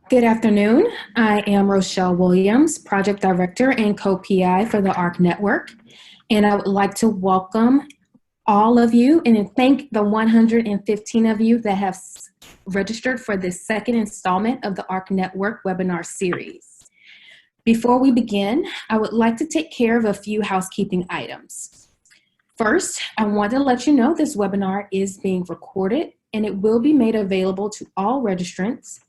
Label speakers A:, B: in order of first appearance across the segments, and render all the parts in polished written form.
A: Good afternoon. I am Rochelle Williams, Project Director and co-PI for the ARC Network, and I would like to welcome all of you and thank the 115 of you that have registered for this second installment of the ARC Network webinar series. Before we begin, I would like to take care of a few housekeeping items. First, I want to let you know this webinar is being recorded and it will be made available to all registrants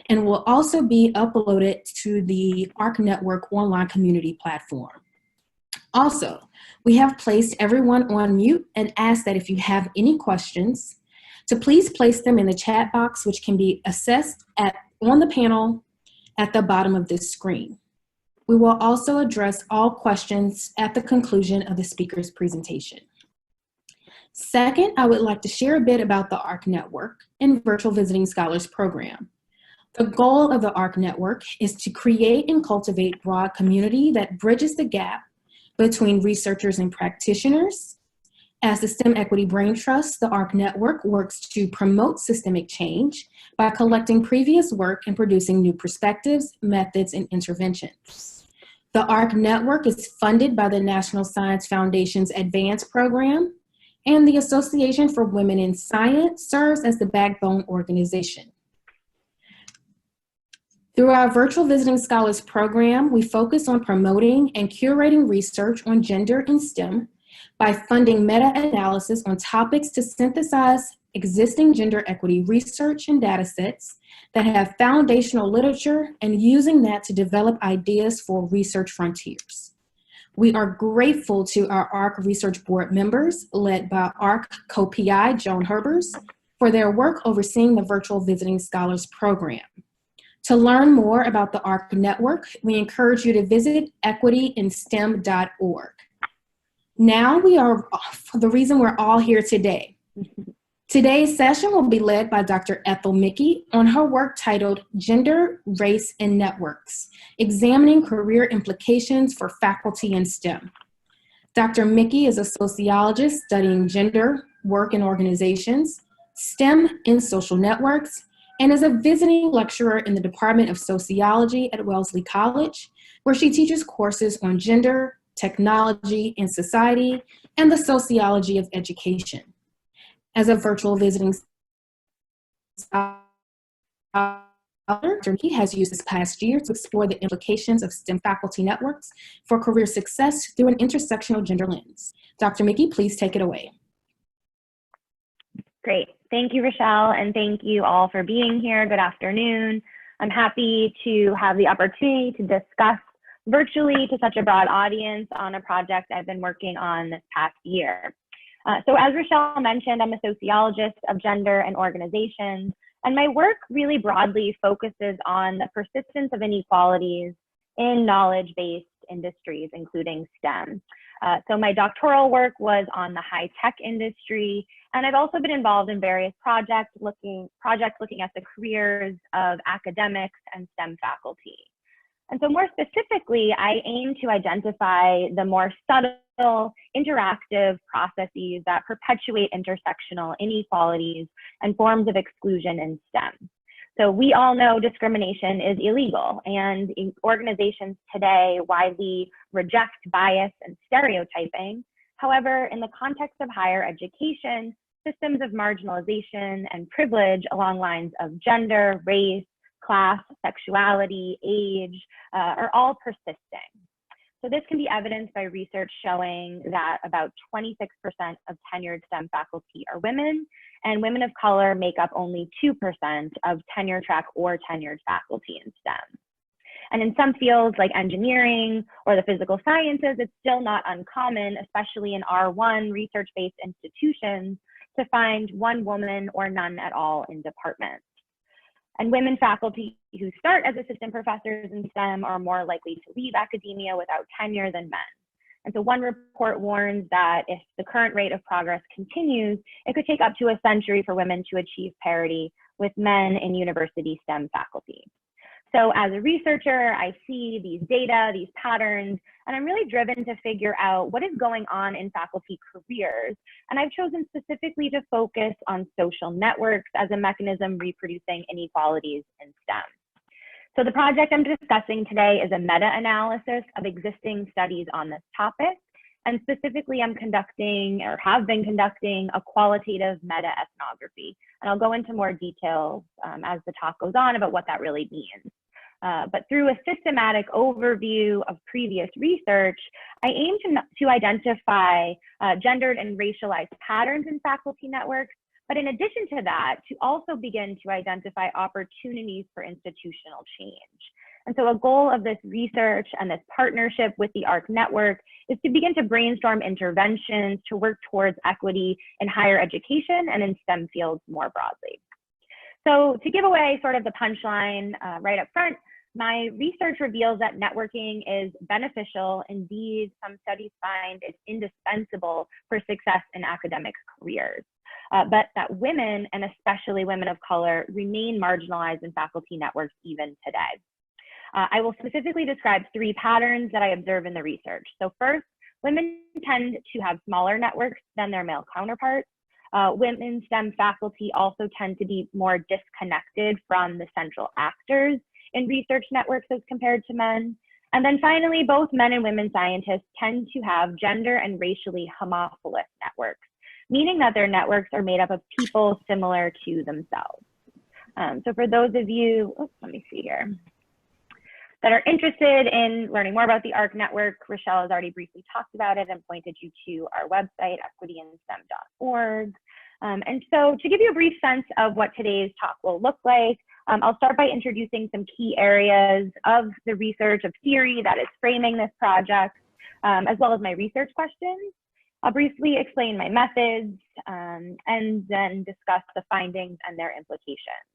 A: and will also be uploaded to the ARC Network online community platform. Also, we have placed everyone on mute and ask that if you have any questions, to please place them in the chat box, which can be accessed on the panel at the bottom of this screen. We will also address all questions at the conclusion of the speaker's presentation. Second, I would like to share a bit about the ARC Network and Virtual Visiting Scholars Program. The goal of the ARC Network is to create and cultivate broad community that bridges the gap between researchers and practitioners. As the STEM Equity Brain Trust, the ARC Network works to promote systemic change by collecting previous work and producing new perspectives, methods, and interventions. The ARC Network is funded by the National Science Foundation's Advanced Program, and the Association for Women in Science serves as the backbone organization. Through our Virtual Visiting Scholars Program, we focus on promoting and curating research on gender and STEM by funding meta-analysis on topics to synthesize existing gender equity research and data sets that have foundational literature and using that to develop ideas for research frontiers. We are grateful to our ARC Research Board members, led by ARC co-PI Joan Herbers, for their work overseeing the Virtual Visiting Scholars Program. To learn more about the ARC Network, we encourage you to visit equityinstem.org. Now the reason we're all here today. Today's session will be led by Dr. Ethel Mickey on her work titled Gender, Race, and Networks, Examining Career Implications for Faculty in STEM. Dr. Mickey is a sociologist studying gender, work and organizations, STEM in social networks, and is a visiting lecturer in the Department of Sociology at Wellesley College, where she teaches courses on gender, technology and society, and the sociology of education. As a virtual visiting scholar, he has used this past year to explore the implications of STEM faculty networks for career success through an intersectional gender lens. Dr. Mickey, please take it away.
B: Great. Thank you, Rochelle, and thank you all for being here. Good afternoon. I'm happy to have the opportunity to discuss virtually to such a broad audience on a project I've been working on this past year. So as Rochelle mentioned, I'm a sociologist of gender and organizations, and my work really broadly focuses on the persistence of inequalities in knowledge-based industries, including STEM. So my doctoral work was on the high-tech industry, and I've also been involved in various projects looking at the careers of academics and STEM faculty. And so more specifically, I aim to identify the more subtle, interactive processes that perpetuate intersectional inequalities and forms of exclusion in STEM. So we all know discrimination is illegal, and organizations today widely reject bias and stereotyping. However, in the context of higher education, systems of marginalization and privilege along lines of gender, race, class, sexuality, age, are all persisting. So this can be evidenced by research showing that about 26% of tenured STEM faculty are women, and women of color make up only 2% of tenure track or tenured faculty in STEM. And in some fields like engineering or the physical sciences, it's still not uncommon, especially in R1 research-based institutions, to find one woman or none at all in departments. And women faculty who start as assistant professors in STEM are more likely to leave academia without tenure than men. And so one report warns that if the current rate of progress continues, it could take up to a century for women to achieve parity with men in university STEM faculty. So as a researcher, I see these data, these patterns, and I'm really driven to figure out what is going on in faculty careers. And I've chosen specifically to focus on social networks as a mechanism reproducing inequalities in STEM. So the project I'm discussing today is a meta-analysis of existing studies on this topic. And specifically, I'm conducting, or have been conducting, a qualitative meta-ethnography. And I'll go into more details as the talk goes on about what that really means. But through a systematic overview of previous research, I aim to identify gendered and racialized patterns in faculty networks, but in addition to that, to also begin to identify opportunities for institutional change. And so a goal of this research and this partnership with the ARC network is to begin to brainstorm interventions to work towards equity in higher education and in STEM fields more broadly. So to give away sort of the punchline right up front, my research reveals that networking is beneficial. Indeed, some studies find it's indispensable for success in academic careers. But that women, and especially women of color, remain marginalized in faculty networks even today. I will specifically describe 3 patterns that I observe in the research. So first, women tend to have smaller networks than their male counterparts. Women STEM faculty also tend to be more disconnected from the central actors in research networks as compared to men. And then finally, both men and women scientists tend to have gender and racially homophilous networks, meaning that their networks are made up of people similar to themselves. So for those of you, let me see here, that are interested in learning more about the ARC network, Rochelle has already briefly talked about it and pointed you to our website, equityinstem.org. And so to give you a brief sense of what today's talk will look like, I'll start by introducing some key areas of the research of theory that is framing this project, as well as my research questions. I'll briefly explain my methods and then discuss the findings and their implications.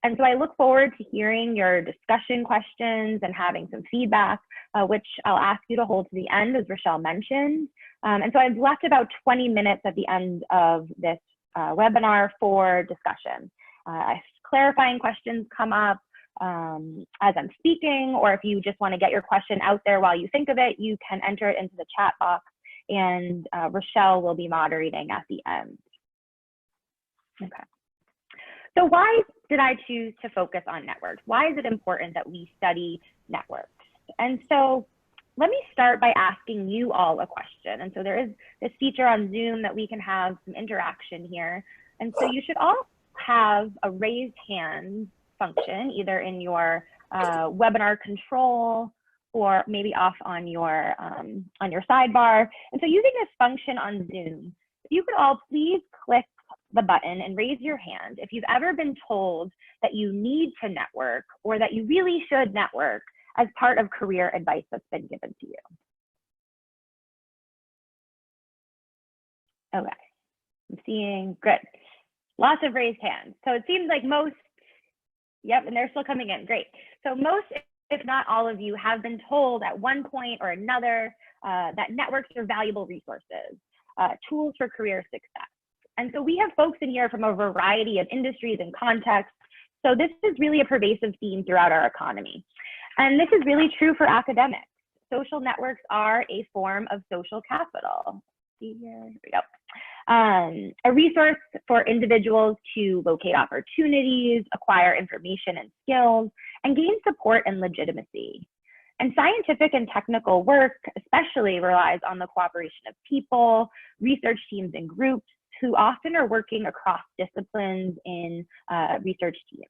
B: And so I look forward to hearing your discussion questions and having some feedback, which I'll ask you to hold to the end, as Rochelle mentioned. And so I've left about 20 minutes at the end of this webinar for discussion. If clarifying questions come up as I'm speaking, or if you just want to get your question out there while you think of it, you can enter it into the chat box, and Rochelle will be moderating at the end. Okay. So why did I choose to focus on networks? Why is it important that we study networks? And so let me start by asking you all a question. And so there is this feature on Zoom that we can have some interaction here. And so you should all have a raised hand function, either in your webinar control or maybe off on your sidebar. And so using this function on Zoom, if you could all please click the button and raise your hand if you've ever been told that you need to network or that you really should network as part of career advice that's been given to you. Okay, I'm seeing, good. Lots of raised hands. So it seems like most, yep, and they're still coming in, great. So most, if not all of you, have been told at one point or another that networks are valuable resources, tools for career success. And so we have folks in here from a variety of industries and contexts. So this is really a pervasive theme throughout our economy. And this is really true for academics. Social networks are a form of social capital. See here, here we go. A resource for individuals to locate opportunities, acquire information and skills, and gain support and legitimacy. And scientific and technical work especially relies on the cooperation of people, research teams and groups who often are working across disciplines in research teams.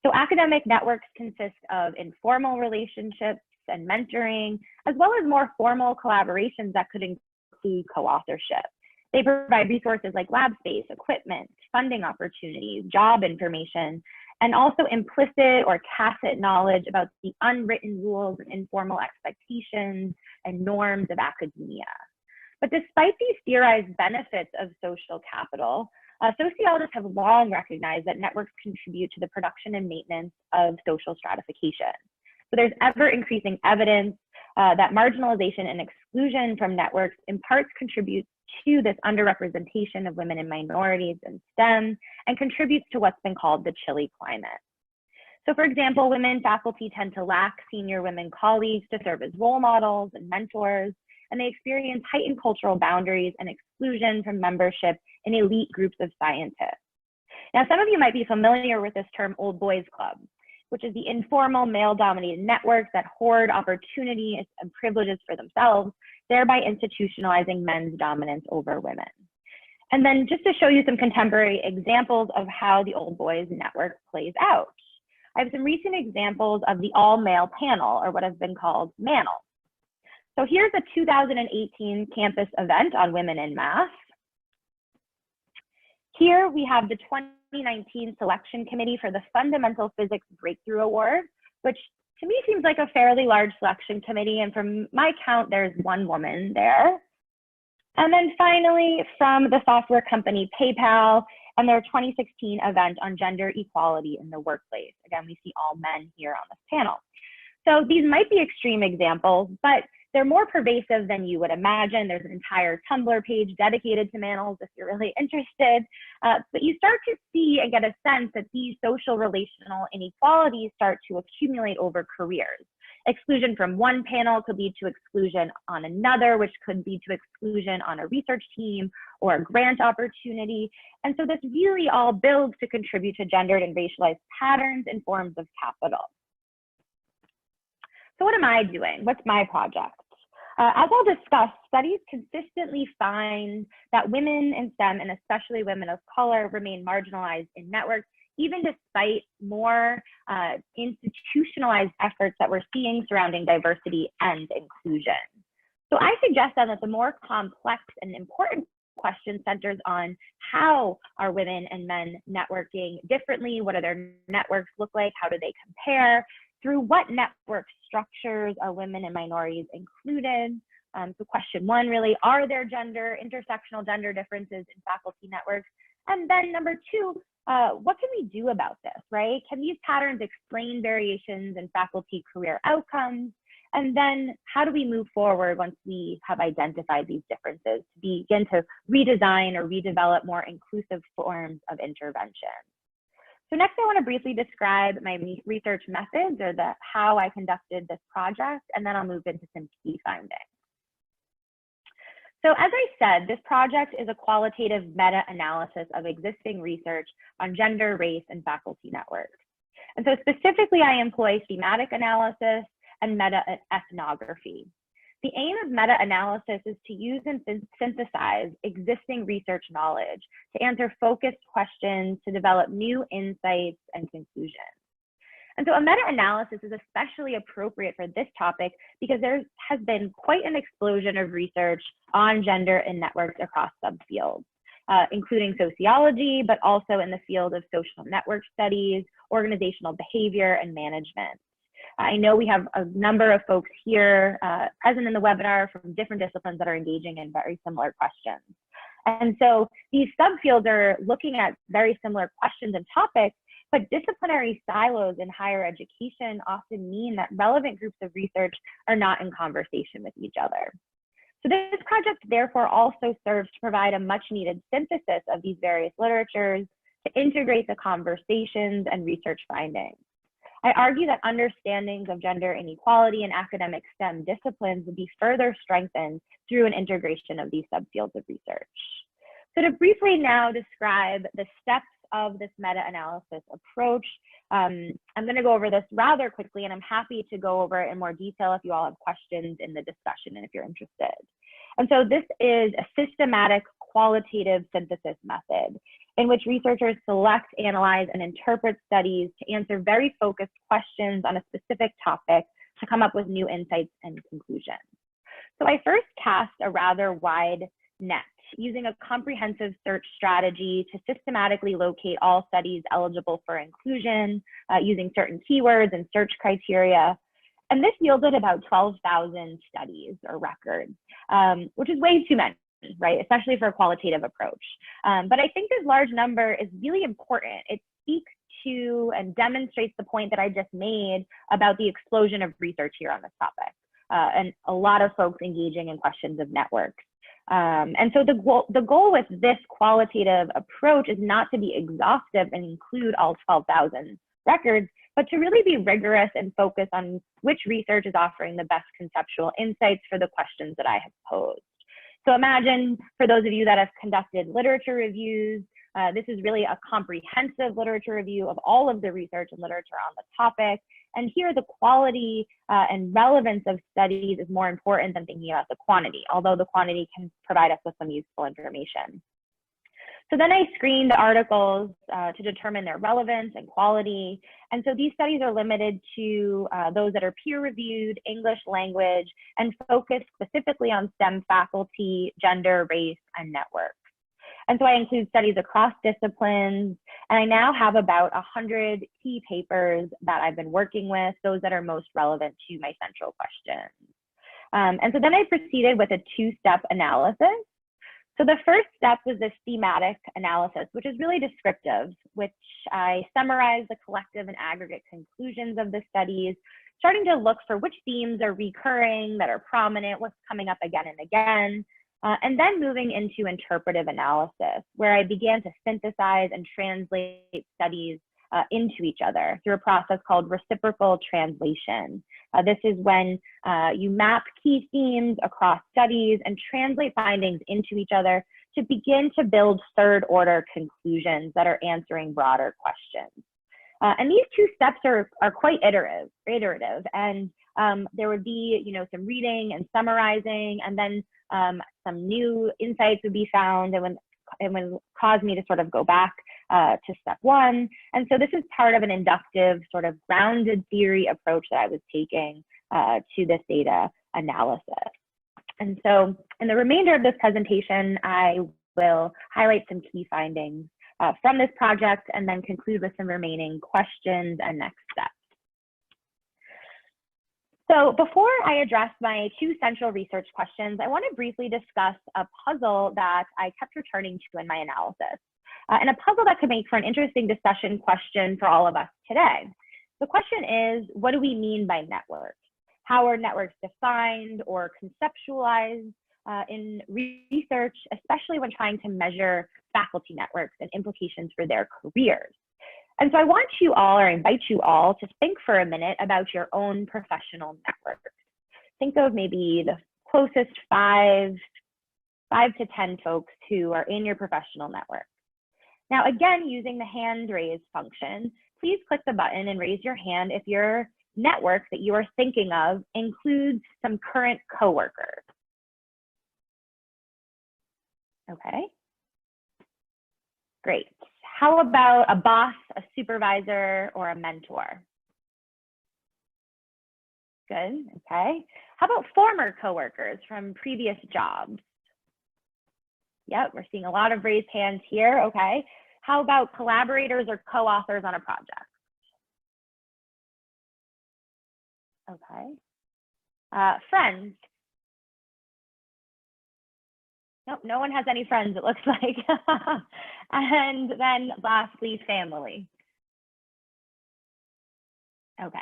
B: So academic networks consist of informal relationships and mentoring, as well as more formal collaborations that could include co-authorship. They provide resources like lab space, equipment, funding opportunities, job information, and also implicit or tacit knowledge about the unwritten rules and informal expectations and norms of academia. But despite these theorized benefits of social capital, sociologists have long recognized that networks contribute to the production and maintenance of social stratification. So there's ever increasing evidence that marginalization and exclusion from networks in parts contributes to this underrepresentation of women and minorities in STEM and contributes to what's been called the chilly climate. So for example, women faculty tend to lack senior women colleagues to serve as role models and mentors, and they experience heightened cultural boundaries and exclusion from membership in elite groups of scientists. Now, some of you might be familiar with this term old boys club. which is the informal male-dominated networks that hoard opportunities and privileges for themselves, thereby institutionalizing men's dominance over women. And then just to show you some contemporary examples of how the old boys network plays out. I have some recent examples of the all-male panel, or what has been called MANL. So here's a 2018 campus event on women in math. Here we have the 2019 selection committee for the Fundamental Physics Breakthrough Award, which to me seems like a fairly large selection committee. And from my count, there's one woman there. And then finally, from the software company PayPal and their 2016 event on gender equality in the workplace. Again, we see all men here on this panel. So these might be extreme examples, but they're more pervasive than you would imagine. There's an entire Tumblr page dedicated to MANLs if you're really interested. But you start to see and get a sense that these social relational inequalities start to accumulate over careers. Exclusion from one panel could lead to exclusion on another, which could lead to exclusion on a research team or a grant opportunity. And so this really all builds to contribute to gendered and racialized patterns and forms of capital. So what am I doing? What's my project? As I'll discuss, studies consistently find that women in STEM, and especially women of color, remain marginalized in networks, even despite more institutionalized efforts that we're seeing surrounding diversity and inclusion. So I suggest then that the more complex and important question centers on how are women and men networking differently, what do their networks look like, how do they compare, through what network structures are women and minorities included? So question one really, are there intersectional gender differences in faculty networks? And then number two, what can we do about this, right? Can these patterns explain variations in faculty career outcomes? And then how do we move forward once we have identified these differences to begin to redesign or redevelop more inclusive forms of intervention? So next, I want to briefly describe my research methods, or how I conducted this project, and then I'll move into some key findings. So as I said, this project is a qualitative meta-analysis of existing research on gender, race, and faculty networks. And so specifically, I employ thematic analysis and meta-ethnography. The aim of meta-analysis is to use and synthesize existing research knowledge to answer focused questions, to develop new insights and conclusions. And so a meta-analysis is especially appropriate for this topic because there has been quite an explosion of research on gender and networks across subfields, including sociology, but also in the field of social network studies, organizational behavior, and management. I know we have a number of folks here present in the webinar from different disciplines that are engaging in very similar questions. And so these subfields are looking at very similar questions and topics, but disciplinary silos in higher education often mean that relevant groups of research are not in conversation with each other. So this project therefore also serves to provide a much needed synthesis of these various literatures to integrate the conversations and research findings. I argue that understandings of gender inequality in academic STEM disciplines would be further strengthened through an integration of these subfields of research. So to briefly now describe the steps of this meta-analysis approach, I'm going to go over this rather quickly, and I'm happy to go over it in more detail if you all have questions in the discussion and if you're interested. And so this is a systematic qualitative synthesis method in which researchers select, analyze, and interpret studies to answer very focused questions on a specific topic to come up with new insights and conclusions. So I first cast a rather wide net using a comprehensive search strategy to systematically locate all studies eligible for inclusion using certain keywords and search criteria. And this yielded about 12,000 studies or records, which is way too many, right? Especially for a qualitative approach. But I think this large number is really important. It speaks to and demonstrates the point that I just made about the explosion of research here on this topic, and a lot of folks engaging in questions of networks. And so the goal with this qualitative approach is not to be exhaustive and include all 12,000 records, but to really be rigorous and focus on which research is offering the best conceptual insights for the questions that I have posed. So imagine, for those of you that have conducted literature reviews, This is really a comprehensive literature review of all of the research and literature on the topic. And here the quality and relevance of studies is more important than thinking about the quantity, although the quantity can provide us with some useful information. So then I screened the articles to determine their relevance and quality. And so these studies are limited to those that are peer-reviewed, English language, and focused specifically on STEM faculty, gender, race, and networks. And so I include studies across disciplines, and I now have about 100 key papers that I've been working with, those that are most relevant to my central questions. And so then I proceeded with a two-step analysis. So the first step was this thematic analysis, which is really descriptive, which I summarized the collective and aggregate conclusions of the studies, starting to look for which themes are recurring, that are prominent, what's coming up again and again, and then moving into interpretive analysis, where I began to synthesize and translate studies into each other through a process called reciprocal translation. This is when you map key themes across studies and translate findings into each other to begin to build third order conclusions that are answering broader questions. And these two steps are quite iterative, and there would be, some reading and summarizing, and then some new insights would be found, and it would cause me to sort of go back to step one. And so this is part of an inductive, sort of grounded theory approach that I was taking to this data analysis. And so in the remainder of this presentation, I will highlight some key findings from this project and then conclude with some remaining questions and next steps. So before I address my two central research questions, I want to briefly discuss a puzzle that I kept returning to in my analysis, and a puzzle that could make for an interesting discussion question for all of us today. The question is, what do we mean by network? How are networks defined or conceptualized in research, especially when trying to measure faculty networks and implications for their careers? And so I want you all, or invite you all, to think for a minute about your own professional network. Think of maybe the closest five to 10 folks who are in your professional network. Now, again, using the hand raise function, please click the button and raise your hand if your network that you are thinking of includes some current coworkers. Okay, great. How about a boss, a supervisor, or a mentor? Good, okay. How about former coworkers from previous jobs? Yep, we're seeing a lot of raised hands here, okay. How about collaborators or co-authors on a project? Okay. Friends. Nope, no one has any friends, it looks like. And then lastly, family. Okay.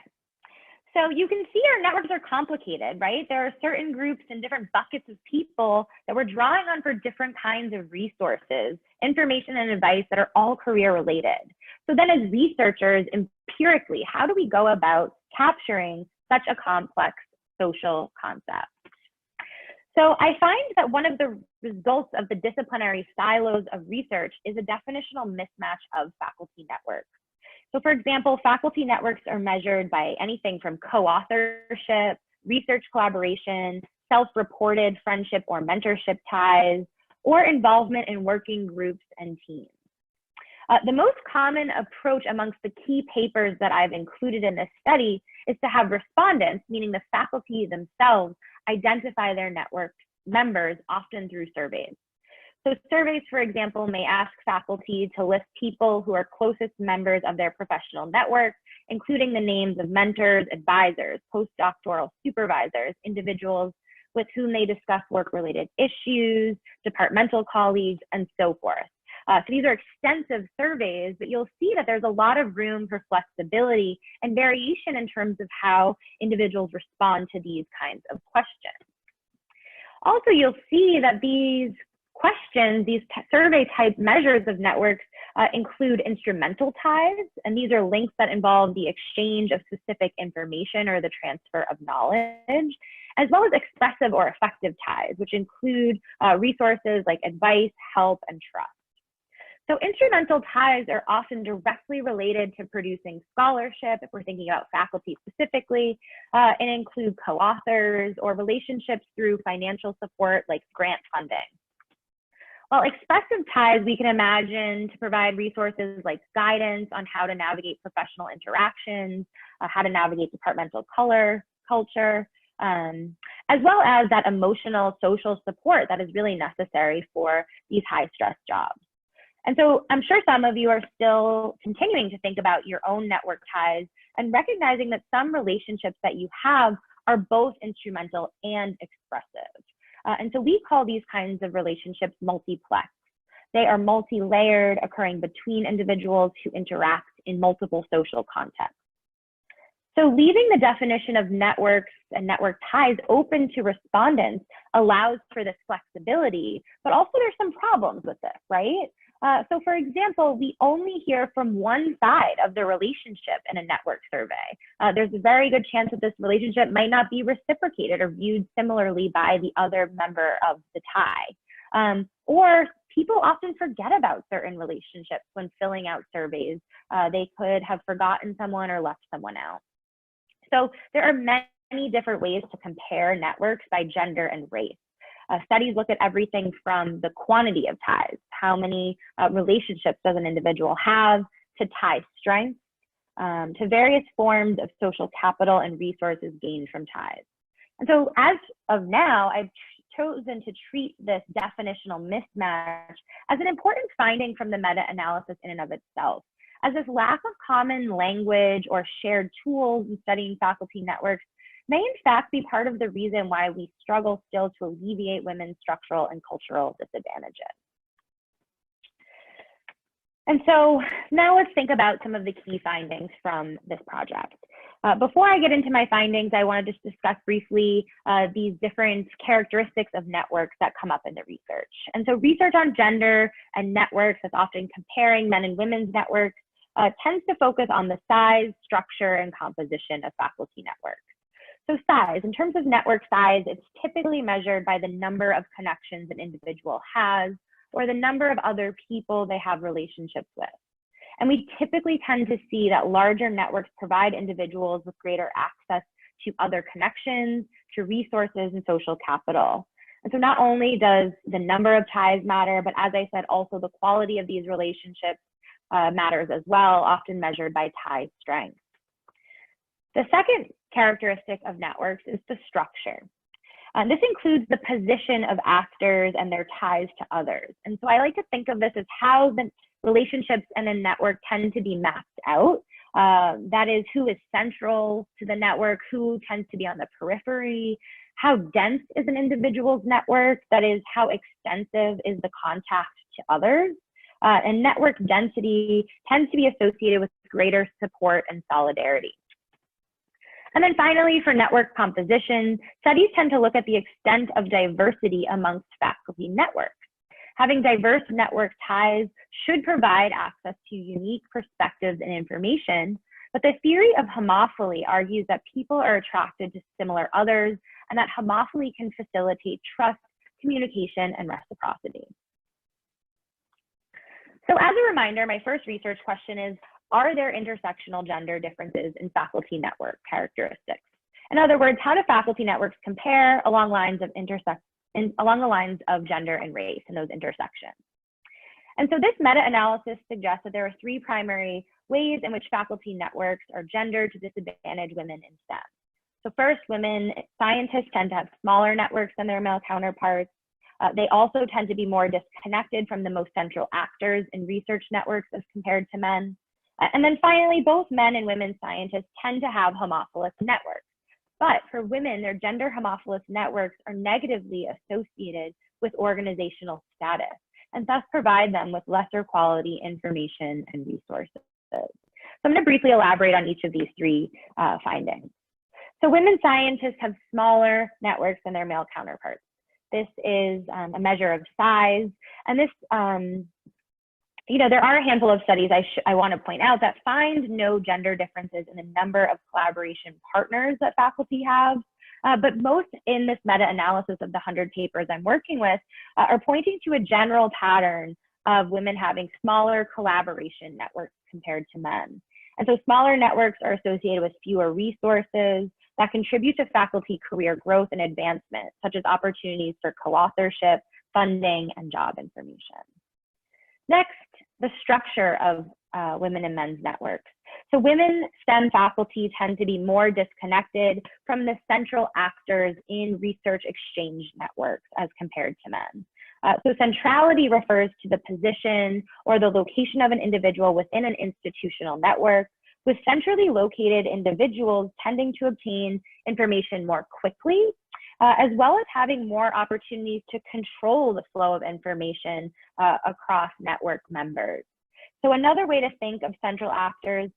B: So you can see our networks are complicated, right? There are certain groups and different buckets of people that we're drawing on for different kinds of resources, information and advice that are all career related. So then as researchers, empirically, how do we go about capturing such a complex social concept? So I find that one of the results of the disciplinary silos of research is a definitional mismatch of faculty networks. So for example, faculty networks are measured by anything from co-authorship, research collaboration, self-reported friendship or mentorship ties, or involvement in working groups and teams. The most common approach amongst the key papers that I've included in this study is to have respondents, meaning the faculty themselves, identify their network members, often through surveys. So surveys, for example, may ask faculty to list people who are closest members of their professional network, including the names of mentors, advisors, postdoctoral supervisors, individuals with whom they discuss work-related issues, departmental colleagues, and so forth. So these are extensive surveys, but you'll see that there's a lot of room for flexibility and variation in terms of how individuals respond to these kinds of questions. Also, you'll see that these questions, these survey type measures of networks include instrumental ties, and these are links that involve the exchange of specific information or the transfer of knowledge, as well as expressive or effective ties, which include resources like advice, help, and trust. So instrumental ties are often directly related to producing scholarship, if we're thinking about faculty specifically, and include co-authors or relationships through financial support like grant funding. While expressive ties, we can imagine to provide resources like guidance on how to navigate professional interactions, how to navigate departmental culture, as well as that emotional social support that is really necessary for these high stress jobs. And so I'm sure some of you are still continuing to think about your own network ties and recognizing that some relationships that you have are both instrumental and expressive. And so we call these kinds of relationships multiplex. They are multi-layered, occurring between individuals who interact in multiple social contexts. So leaving the definition of networks and network ties open to respondents allows for this flexibility, but also there's some problems with this, right? So for example, we only hear from one side of the relationship in a network survey. There's a very good chance that this relationship might not be reciprocated or viewed similarly by the other member of the tie. Or people often forget about certain relationships when filling out surveys. They could have forgotten someone or left someone out. So there are many different ways to compare networks by gender and race. Studies look at everything from the quantity of ties, how many relationships does an individual have, to tie strength, to various forms of social capital and resources gained from ties. And so as of now, I've chosen to treat this definitional mismatch as an important finding from the meta-analysis in and of itself, as this lack of common language or shared tools in studying faculty networks may in fact be part of the reason why we struggle still to alleviate women's structural and cultural disadvantages. And so now let's think about some of the key findings from this project. Before I get into my findings, I want to just discuss briefly these different characteristics of networks that come up in the research. And so research on gender and networks that's often comparing men and women's networks tends to focus on the size, structure, and composition of faculty networks. So size, in terms of network size, it's typically measured by the number of connections an individual has or the number of other people they have relationships with. And we typically tend to see that larger networks provide individuals with greater access to other connections, to resources, and social capital. And so not only does the number of ties matter, but as I said, also the quality of these relationships matters as well, often measured by tie strength. The second characteristic of networks is the structure. This includes the position of actors and their ties to others. And so I like to think of this as how the relationships in a network tend to be mapped out. That is, who is central to the network, who tends to be on the periphery, how dense is an individual's network, that is, how extensive is the contact to others. And network density tends to be associated with greater support and solidarity. And then finally, for network composition, studies tend to look at the extent of diversity amongst faculty networks. Having diverse network ties should provide access to unique perspectives and information, but the theory of homophily argues that people are attracted to similar others and that homophily can facilitate trust, communication, and reciprocity. So as a reminder, my first research question is, are there intersectional gender differences in faculty network characteristics? In other words, how do faculty networks compare along lines of along the lines of gender and race and those intersections? And so this meta-analysis suggests that there are three primary ways in which faculty networks are gendered to disadvantage women in STEM. So first, women scientists tend to have smaller networks than their male counterparts. They also tend to be more disconnected from the most central actors in research networks as compared to men. And then finally, both men and women scientists tend to have homophilous networks. But for women, their gender homophilous networks are negatively associated with organizational status and thus provide them with lesser quality information and resources. So I'm going to briefly elaborate on each of these three findings. So women scientists have smaller networks than their male counterparts. This is a measure of size, and this there are a handful of studies I want to point out that find no gender differences in the number of collaboration partners that faculty have. But most in this meta-analysis of the 100 papers I'm working with are pointing to a general pattern of women having smaller collaboration networks compared to men. And so smaller networks are associated with fewer resources that contribute to faculty career growth and advancement, such as opportunities for co-authorship, funding, and job information. Next, the structure of women and men's networks. So women STEM faculty tend to be more disconnected from the central actors in research exchange networks as compared to men. So centrality refers to the position or the location of an individual within an institutional network, with centrally located individuals tending to obtain information more quickly, as well as having more opportunities to control the flow of information across network members. So another way to think of central actors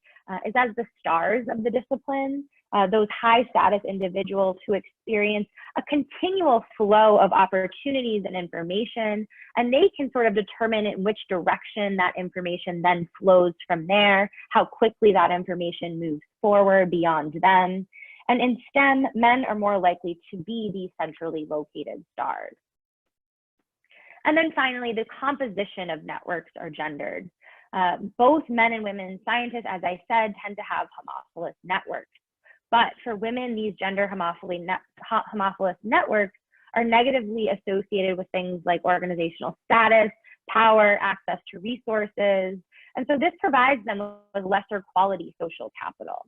B: is as the stars of the discipline, those high status individuals who experience a continual flow of opportunities and information, and they can sort of determine in which direction that information then flows from there, how quickly that information moves forward beyond them. And in STEM, men are more likely to be these centrally located stars. And then finally, the composition of networks are gendered. Both men and women scientists, as I said, tend to have homophilous networks. But for women, these gender homophilous networks are negatively associated with things like organizational status, power, access to resources. And so this provides them with lesser quality social capital.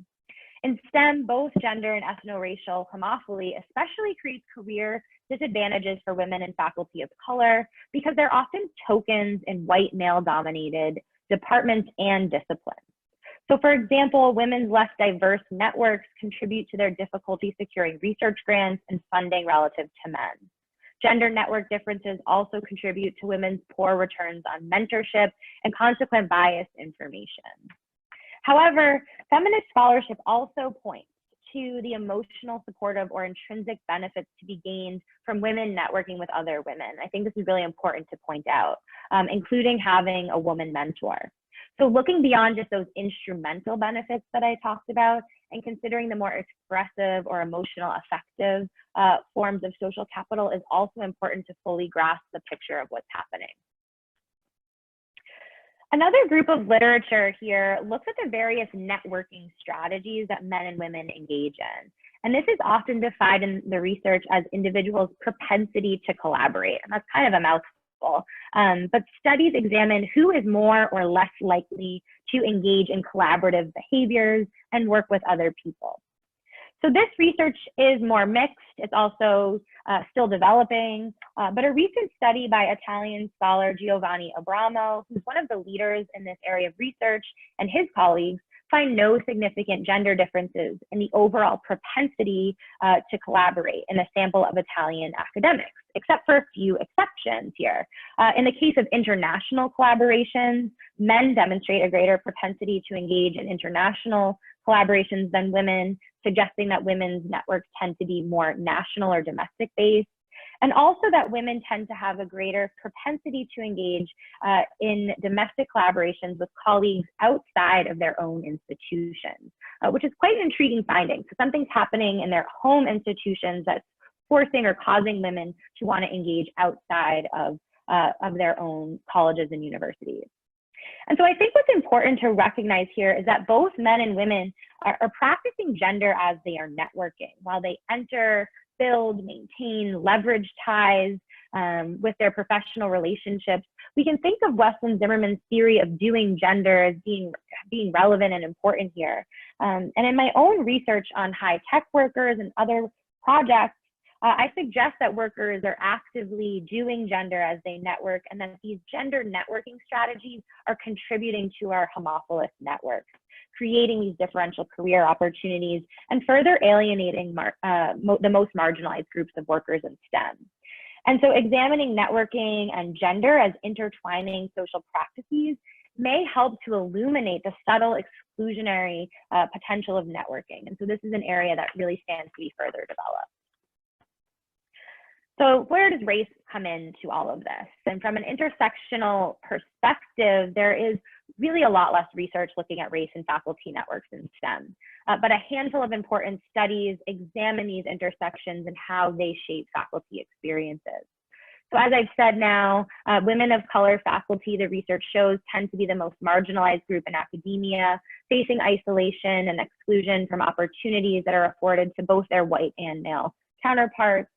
B: In STEM, both gender and ethno-racial homophily especially creates career disadvantages for women in faculty of color because they're often tokens in white male-dominated departments and disciplines. So for example, women's less diverse networks contribute to their difficulty securing research grants and funding relative to men. Gender network differences also contribute to women's poor returns on mentorship and consequent biased information. However, feminist scholarship also points to the emotional, supportive, or intrinsic benefits to be gained from women networking with other women. I think this is really important to point out, including having a woman mentor. So looking beyond just those instrumental benefits that I talked about and considering the more expressive or emotional effective forms of social capital is also important to fully grasp the picture of what's happening. Another group of literature here looks at the various networking strategies that men and women engage in. And this is often defined in the research as individuals' propensity to collaborate. And that's kind of a mouthful. But studies examine who is more or less likely to engage in collaborative behaviors and work with other people. So this research is more mixed. It's also still developing, but a recent study by Italian scholar Giovanni Abramo, who's one of the leaders in this area of research, and his colleagues find no significant gender differences in the overall propensity to collaborate in a sample of Italian academics, except for a few exceptions here. In the case of international collaborations, men demonstrate a greater propensity to engage in international collaborations than women, suggesting that women's networks tend to be more national or domestic based, and also that women tend to have a greater propensity to engage in domestic collaborations with colleagues outside of their own institutions, which is quite an intriguing finding. So something's happening in their home institutions that's forcing or causing women to want to engage outside of their own colleges and universities. And so I think what's important to recognize here is that both men and women are practicing gender as they are networking. While they enter, build, maintain, leverage ties with their professional relationships, we can think of Weston Zimmerman's theory of doing gender as being relevant and important here. And in my own research on high-tech workers and other projects, I suggest that workers are actively doing gender as they network, and that these gender networking strategies are contributing to our homophilous networks, creating these differential career opportunities and further alienating the most marginalized groups of workers in STEM. And so examining networking and gender as intertwining social practices may help to illuminate the subtle exclusionary potential of networking. And so this is an area that really stands to be further developed. So where does race come into all of this? And from an intersectional perspective, there is really a lot less research looking at race in faculty networks in STEM, but a handful of important studies examine these intersections and how they shape faculty experiences. So as I've said now, women of color faculty, the research shows, tend to be the most marginalized group in academia, facing isolation and exclusion from opportunities that are afforded to both their white and male counterparts.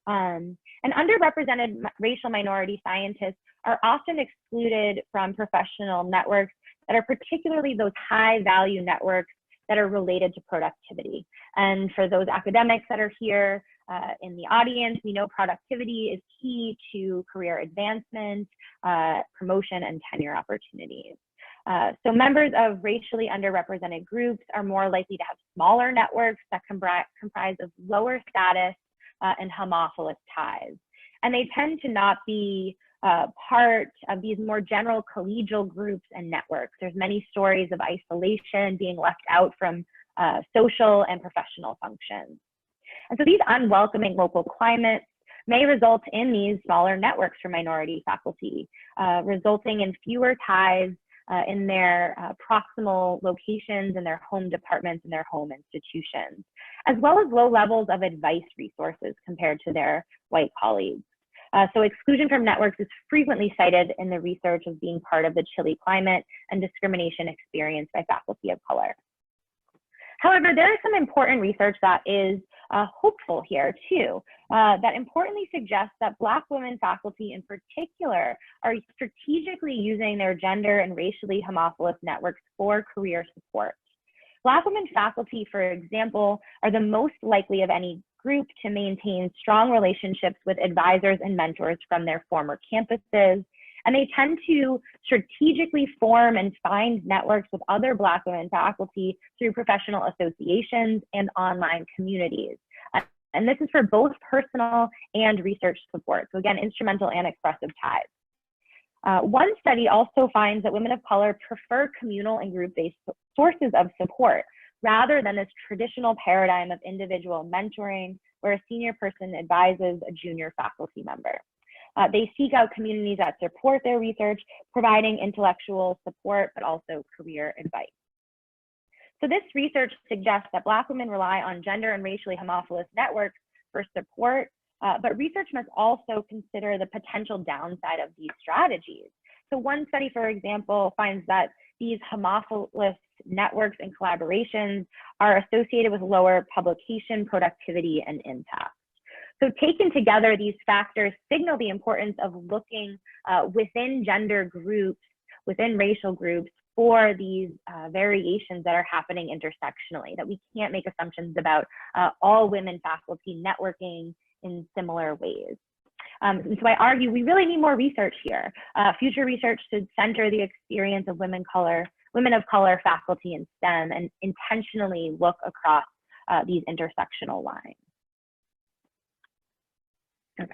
B: And underrepresented racial minority scientists are often excluded from professional networks that are particularly those high value networks that are related to productivity. And for those academics that are here in the audience, we know productivity is key to career advancement, promotion, and tenure opportunities. So members of racially underrepresented groups are more likely to have smaller networks that comprise of lower status and homophilous ties. And they tend to not be part of these more general collegial groups and networks. There's many stories of isolation, being left out from social and professional functions. And so these unwelcoming local climates may result in these smaller networks for minority faculty, resulting in fewer ties in their proximal locations, in their home departments, and their home institutions, as well as low levels of advice resources compared to their white colleagues. So exclusion from networks is frequently cited in the research as being part of the chilly climate and discrimination experienced by faculty of color. However, there is some important research that is hopeful here too, that importantly suggests that Black women faculty in particular are strategically using their gender and racially homophilous networks for career support. Black women faculty, for example, are the most likely of any group to maintain strong relationships with advisors and mentors from their former campuses, and they tend to strategically form and find networks with other Black women faculty through professional associations and online communities. And this is for both personal and research support. So again, instrumental and expressive ties. One study also finds that women of color prefer communal and group-based sources of support rather than this traditional paradigm of individual mentoring where a senior person advises a junior faculty member. They seek out communities that support their research, providing intellectual support, but also career advice. So this research suggests that Black women rely on gender and racially homophilous networks for support, but research must also consider the potential downside of these strategies. So one study, for example, finds that these homophilous networks and collaborations are associated with lower publication productivity and impact. So taken together, these factors signal the importance of looking within gender groups, within racial groups, for these variations that are happening intersectionally, that we can't make assumptions about all women faculty networking in similar ways. And so I argue we really need more research here. Future research should center the experience of women of color faculty in STEM and intentionally look across these intersectional lines. Okay.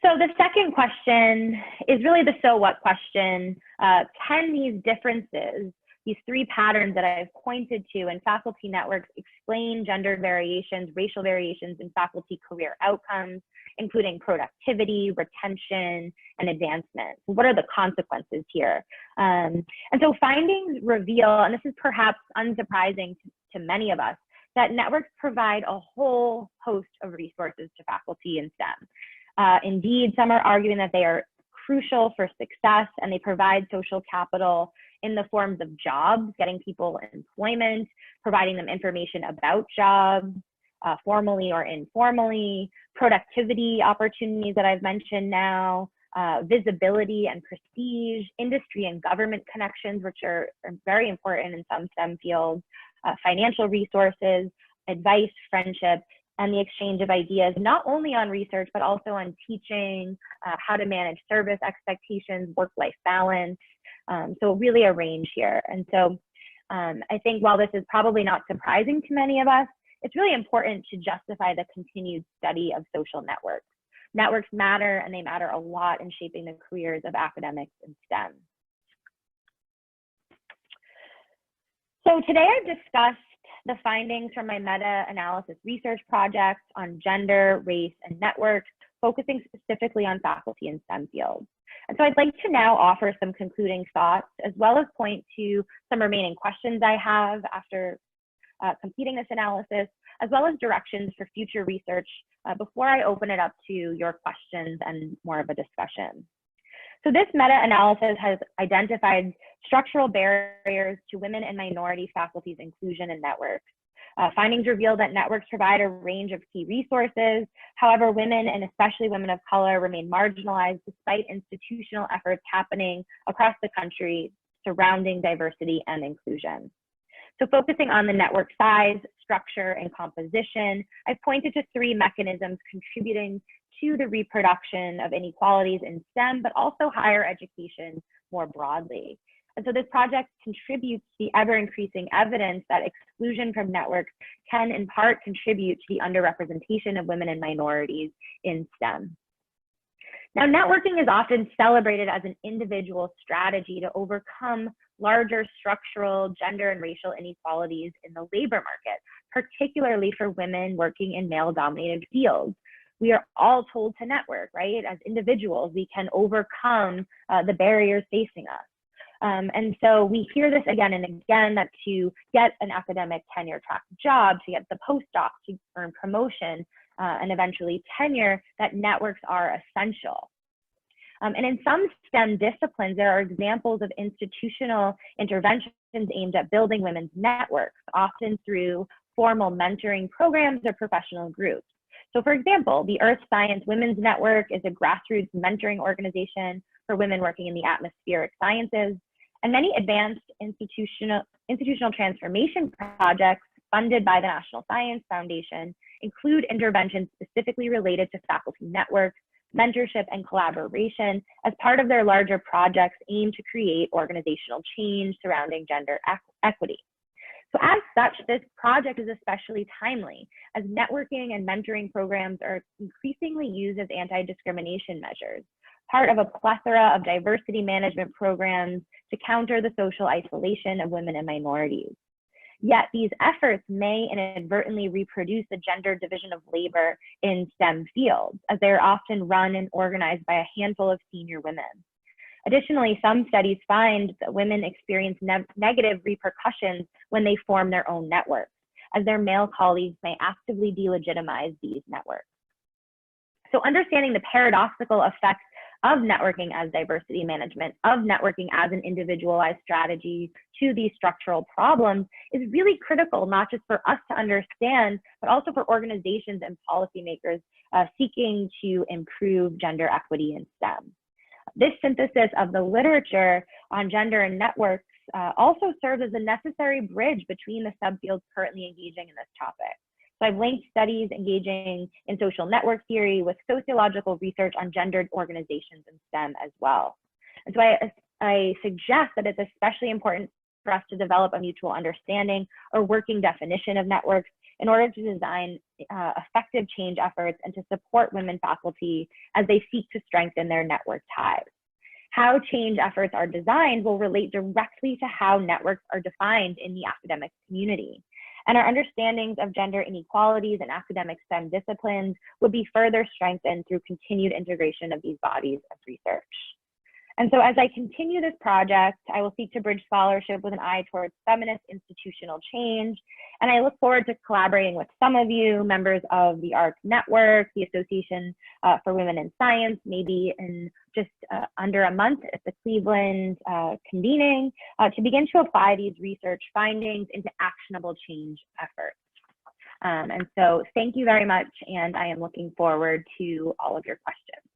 B: So the second question is really the so what question. Can these differences, these three patterns that I've pointed to in faculty networks, explain gender variations, racial variations in faculty career outcomes, including productivity, retention, and advancement? What are the consequences here? And so findings reveal, and this is perhaps unsurprising to many of us, that networks provide a whole host of resources to faculty in STEM. Indeed, some are arguing that they are crucial for success and they provide social capital in the forms of jobs, getting people employment, providing them information about jobs, formally or informally, productivity opportunities that I've mentioned now, visibility and prestige, industry and government connections, which are very important in some STEM fields, financial resources, advice, friendship, and the exchange of ideas, not only on research, but also on teaching, how to manage service expectations, work-life balance. So really a range here. And so I think while this is probably not surprising to many of us, it's really important to justify the continued study of social networks. Networks matter, and they matter a lot in shaping the careers of academics in STEM. So today I've discussed the findings from my meta-analysis research project on gender, race, and networks, focusing specifically on faculty in STEM fields. And so I'd like to now offer some concluding thoughts, as well as point to some remaining questions I have after completing this analysis, as well as directions for future research before I open it up to your questions and more of a discussion. So this meta-analysis has identified structural barriers to women and minority faculty's inclusion in networks. Findings reveal that networks provide a range of key resources. However, women, and especially women of color, remain marginalized despite institutional efforts happening across the country surrounding diversity and inclusion. So focusing on the network size, structure, and composition, I've pointed to 3 mechanisms contributing to the reproduction of inequalities in STEM, but also higher education more broadly. And so this project contributes to the ever-increasing evidence that exclusion from networks can in part contribute to the underrepresentation of women and minorities in STEM. Now, networking is often celebrated as an individual strategy to overcome larger structural gender and racial inequalities in the labor market, particularly for women working in male-dominated fields. We are all told to network, right? As individuals, we can overcome the barriers facing us. And so we hear this again and again, that to get an academic tenure track job, to get the postdoc, to earn promotion, and eventually tenure, that networks are essential. And in some STEM disciplines, there are examples of institutional interventions aimed at building women's networks, often through formal mentoring programs or professional groups. So for example, the Earth Science Women's Network is a grassroots mentoring organization for women working in the atmospheric sciences. And many advanced institutional transformation projects funded by the National Science Foundation include interventions specifically related to faculty networks, mentorship, and collaboration as part of their larger projects aimed to create organizational change surrounding gender equity. So as such, this project is especially timely, as networking and mentoring programs are increasingly used as anti-discrimination measures, part of a plethora of diversity management programs to counter the social isolation of women and minorities. Yet these efforts may inadvertently reproduce the gender division of labor in STEM fields, as they are often run and organized by a handful of senior women. Additionally, some studies find that women experience negative repercussions when they form their own networks, as their male colleagues may actively delegitimize these networks. So understanding the paradoxical effects of networking as diversity management, of networking as an individualized strategy to these structural problems is really critical, not just for us to understand, but also for organizations and policymakers seeking to improve gender equity in STEM. This synthesis of the literature on gender and networks also serves as a necessary bridge between the subfields currently engaging in this topic. So I've linked studies engaging in social network theory with sociological research on gendered organizations in STEM as well. And so I suggest that it's especially important for us to develop a mutual understanding or working definition of networks in order to design effective change efforts and to support women faculty as they seek to strengthen their network ties. How change efforts are designed will relate directly to how networks are defined in the academic community. And our understandings of gender inequalities in academic STEM disciplines would be further strengthened through continued integration of these bodies of research. And so as I continue this project, I will seek to bridge scholarship with an eye towards feminist institutional change. And I look forward to collaborating with some of you, members of the ARC Network, the Association for Women in Science, maybe in just under a month at the Cleveland convening, to begin to apply these research findings into actionable change efforts. And so thank you very much, and I am looking forward to all of your questions.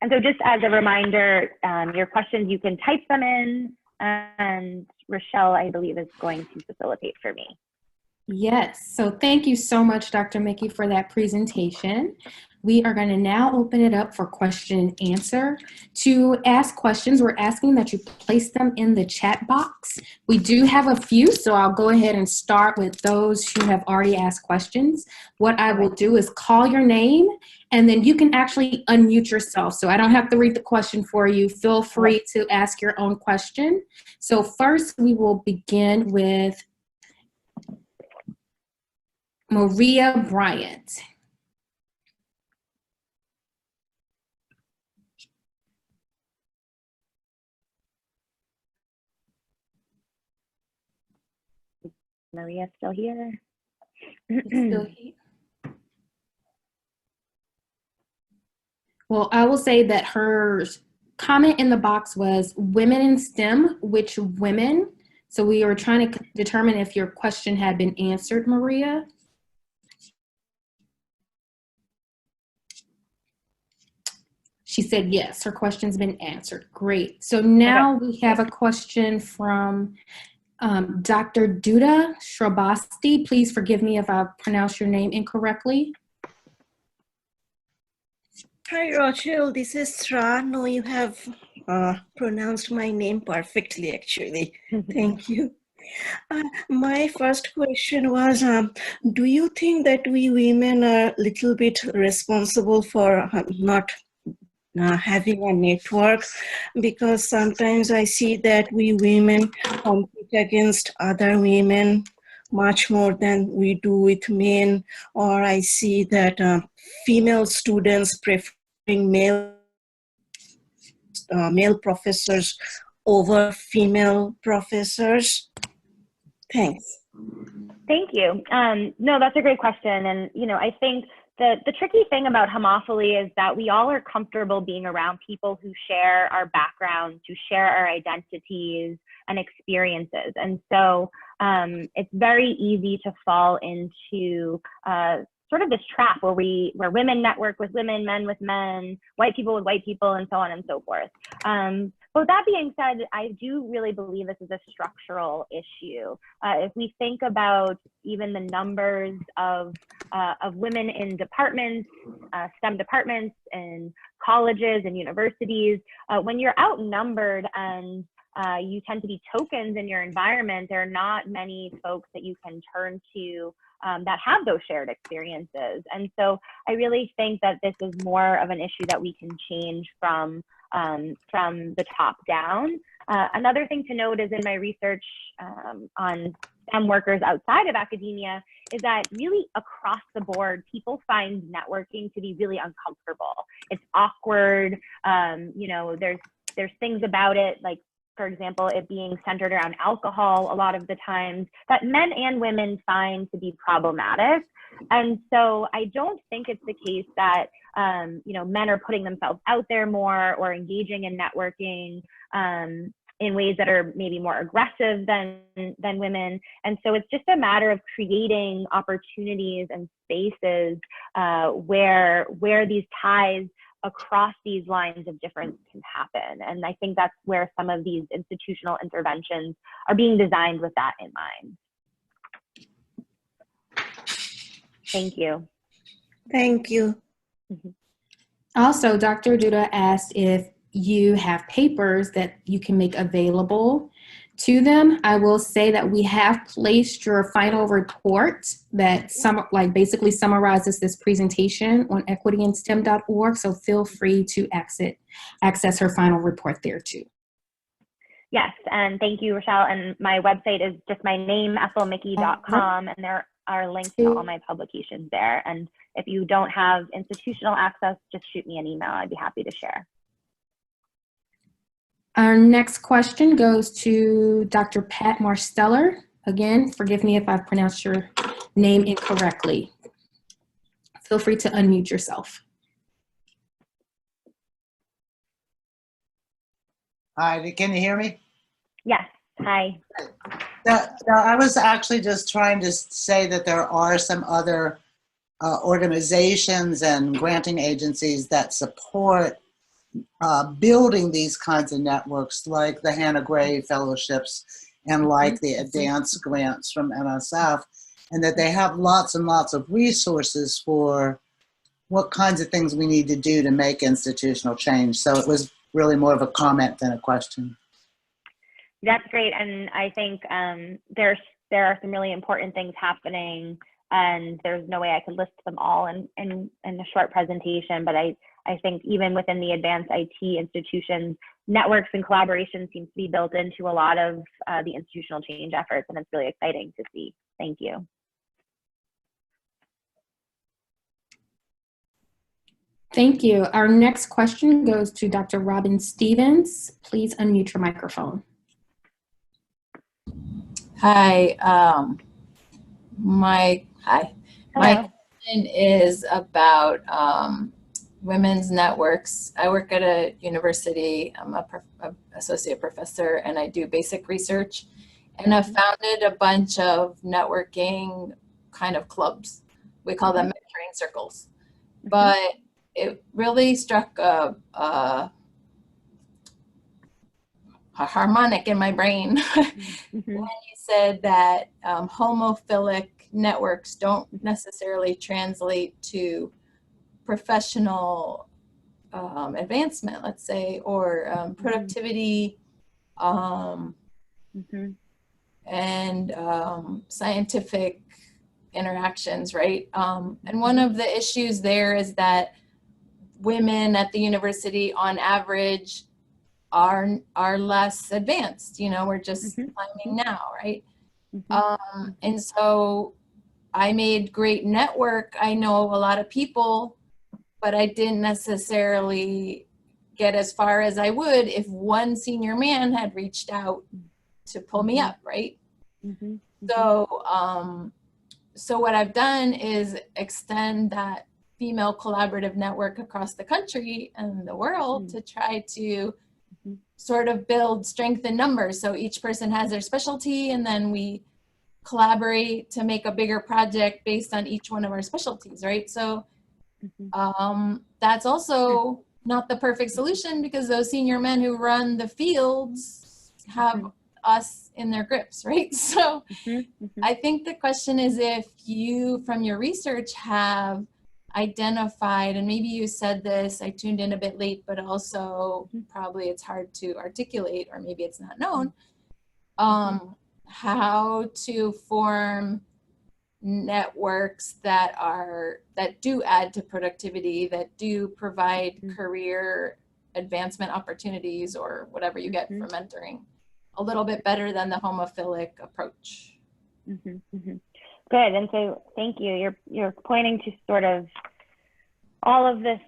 B: And so just as a reminder, your questions, you can type them in, and Rochelle, I believe, is going to facilitate for me.
A: Yes, so thank you so much, Dr. Mickey, for that presentation. We are going to now open it up for question and answer. To ask questions, we're asking that you place them in the chat box. We do have a few, so I'll go ahead and start with those who have already asked questions. What I will do is call your name, and then you can actually unmute yourself. So I don't have to read the question for you. Feel free to ask your own question. So first, we will begin with Maria Bryant.
B: Maria still here?
A: Still here. Well, I will say that her comment in the box was women in STEM, which women? So we were trying to determine if your question had been answered, Maria. She said yes, her question's been answered. Great. So now we have a question from Dr. Duda Shrabasti. Please forgive me if I pronounce your name incorrectly.
C: Hi, Rochelle. This is Sra. No, you have pronounced my name perfectly, actually. Thank you. My first question was, do you think that we women are a little bit responsible for not having a network? Because sometimes I see that we women compete against other women much more than we do with men, or I see that female students preferring male professors over female professors. Thanks.
B: Thank you. No, that's a great question. And, I think the tricky thing about homophily is that we all are comfortable being around people who share our backgrounds, who share our identities and experiences. And so it's very easy to fall into sort of this trap where women network with women, men with men, white people with white people, and so on and so forth. But that being said, I do really believe this is a structural issue. If we think about even the numbers of women in departments, STEM departments, in colleges and universities, when you're outnumbered and you tend to be tokens in your environment, there are not many folks that you can turn to that have those shared experiences. And so I really think that this is more of an issue that we can change from the top down. Another thing to note is in my research on STEM workers outside of academia is that really across the board, people find networking to be really uncomfortable. It's awkward. There's things about it, like, for example, it being centered around alcohol a lot of the times, that men and women find to be problematic. And so I don't think it's the case that men are putting themselves out there more or engaging in networking in ways that are maybe more aggressive than women. And so it's just a matter of creating opportunities and spaces where these ties across these lines of difference can happen. And I think that's where some of these institutional interventions are being designed with that in mind. Thank you.
C: Thank you.
A: Also, Dr. Duda asked if you have papers that you can make available to them. I will say that we have placed your final report that basically summarizes this presentation on equityinstem.org. So feel free to access her final report there too.
B: Yes, and thank you, Rochelle. And my website is just my name, ethelmickey.com, and there are links to all my publications there. And if you don't have institutional access, just shoot me an email. I'd be happy to share.
A: Our next question goes to Dr. Pat Marsteller. Again, forgive me if I've pronounced your name incorrectly. Feel free to unmute yourself.
D: Hi, can you hear me?
B: Yes, hi.
D: No, I was actually just trying to say that there are some other organizations and granting agencies that support building these kinds of networks, like the Hannah Gray Fellowships and like the advanced grants from NSF, and that they have lots and lots of resources for what kinds of things we need to do to make institutional change. So it was really more of a comment than a question.
B: That's great, and I think there are some really important things happening, and there's no way I could list them all in a short presentation, but I think even within the advanced IT institutions, networks and collaboration seems to be built into a lot of the institutional change efforts, and it's really exciting to see. Thank you.
A: Thank you. Our next question goes to Dr. Robin Stevens. Please unmute your microphone.
E: Hi, My
B: Hello.
E: question is about women's networks. I work at a university. I'm a associate professor, and I do basic research. And I've founded a bunch of networking kind of clubs. We call them mentoring circles. But it really struck a harmonic in my brain when you said that homophilic networks don't necessarily translate to professional advancement, let's say, or productivity and scientific interactions, right? And one of the issues there is that women at the university on average are less advanced. You know, we're just climbing now, right? And so I made great network. I know a lot of people, but I didn't necessarily get as far as I would if one senior man had reached out to pull me up, right? So what I've done is extend that female collaborative network across the country and the world to try to sort of build strength in numbers. So each person has their specialty, and then we collaborate to make a bigger project based on each one of our specialties, right? So that's also not the perfect solution, because those senior men who run the fields have us in their grips, right? So I think the question is, if you, from your research, have identified, and maybe you said this, I tuned in a bit late, but also probably it's hard to articulate, or maybe it's not known, how to form networks that do add to productivity, that do provide career advancement opportunities, or whatever you get for mentoring, a little bit better than the homophilic approach.
B: Good. And so thank you. You're pointing to sort of all of this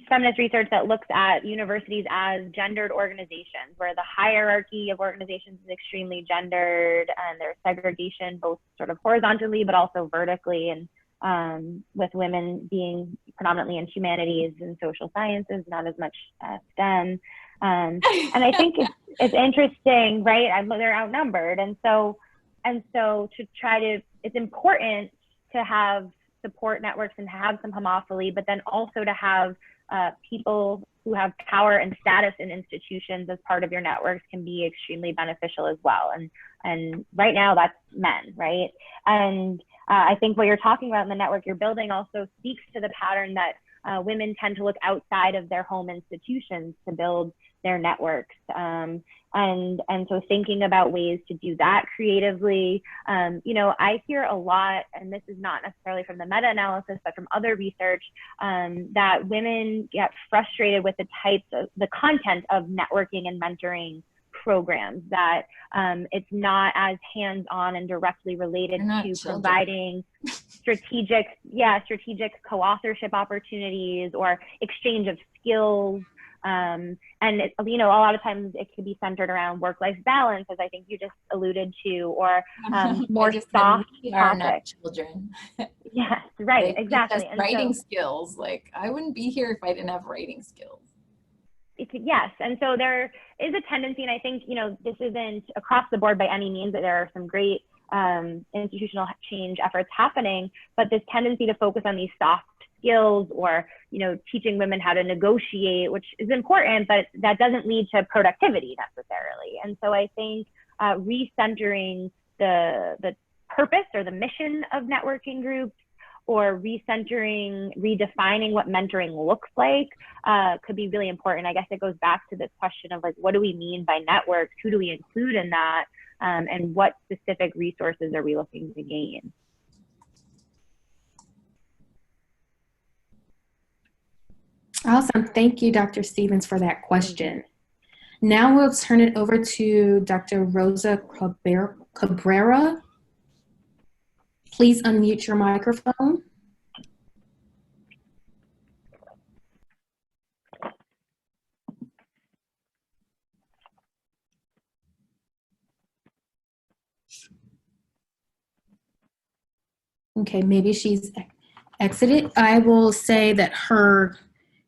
B: feminist research that looks at universities as gendered organizations, where the hierarchy of organizations is extremely gendered, and there's segregation both sort of horizontally but also vertically, and with women being predominantly in humanities and social sciences, not as much STEM. And I think it's interesting, right? They're outnumbered, and so to try to, it's important to have support networks and have some homophily, but then also to have people who have power and status in institutions as part of your networks can be extremely beneficial as well. And right now that's men, right? And I think what you're talking about in the network you're building also speaks to the pattern that women tend to look outside of their home institutions to build their networks. And so thinking about ways to do that creatively, you know, I hear a lot, and this is not necessarily from the meta-analysis, but from other research, that women get frustrated with the content of networking and mentoring programs, that it's not as hands-on and directly related to providing strategic co-authorship opportunities or exchange of skills. And it, you know, a lot of times it could be centered around work-life balance, as I think you just alluded to, or more soft topics.
E: Children.
B: Yes, right, exactly.
E: And writing skills, like I wouldn't be here if I didn't have writing skills.
B: Yes, and so there is a tendency, and I think, you know, this isn't across the board by any means, that there are some great institutional change efforts happening, but this tendency to focus on these soft skills, or, you know, teaching women how to negotiate, which is important, but that doesn't lead to productivity necessarily. And so I think recentering the purpose or the mission of networking groups, or redefining what mentoring looks like could be really important. I guess it goes back to this question of, like, what do we mean by networks? Who do we include in that? And what specific resources are we looking to gain?
A: Awesome. Thank you, Dr. Stevens, for that question. Now we'll turn it over to Dr. Rosa Cabrera. Please unmute your microphone. Okay, maybe she's exited. I will say that her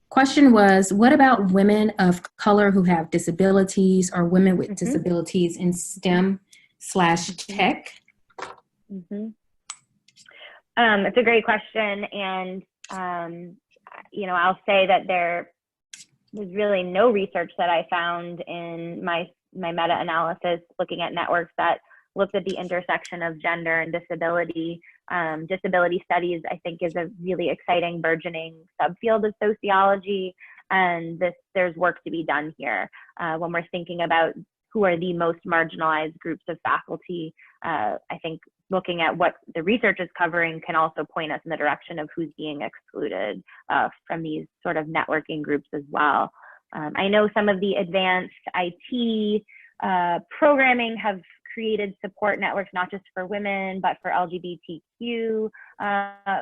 A: question was, what about women of color who have disabilities or women with disabilities in STEM/tech?
B: It's a great question. And, you know, I'll say that there was really no research that I found in my meta-analysis looking at networks that looked at the intersection of gender and disability. Disability studies, I think, is a really exciting burgeoning subfield of sociology, and there's work to be done here when we're thinking about who are the most marginalized groups of faculty. I think looking at what the research is covering can also point us in the direction of who's being excluded from these sort of networking groups as well. I know some of the advanced IT programming have created support networks, not just for women, but for LGBTQ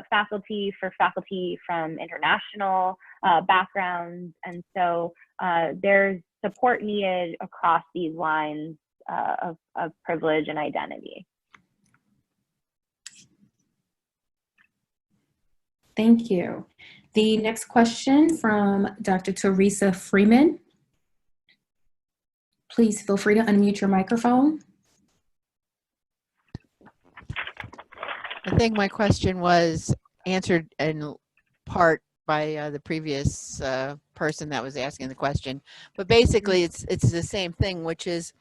B: faculty, for faculty from international backgrounds. And so there's support needed across these lines of privilege and identity.
A: Thank you. The next question from Dr. Teresa Freeman. Please feel free to unmute your microphone.
F: I think my question was answered in part by the previous person that was asking the question, but basically it's the same thing, which is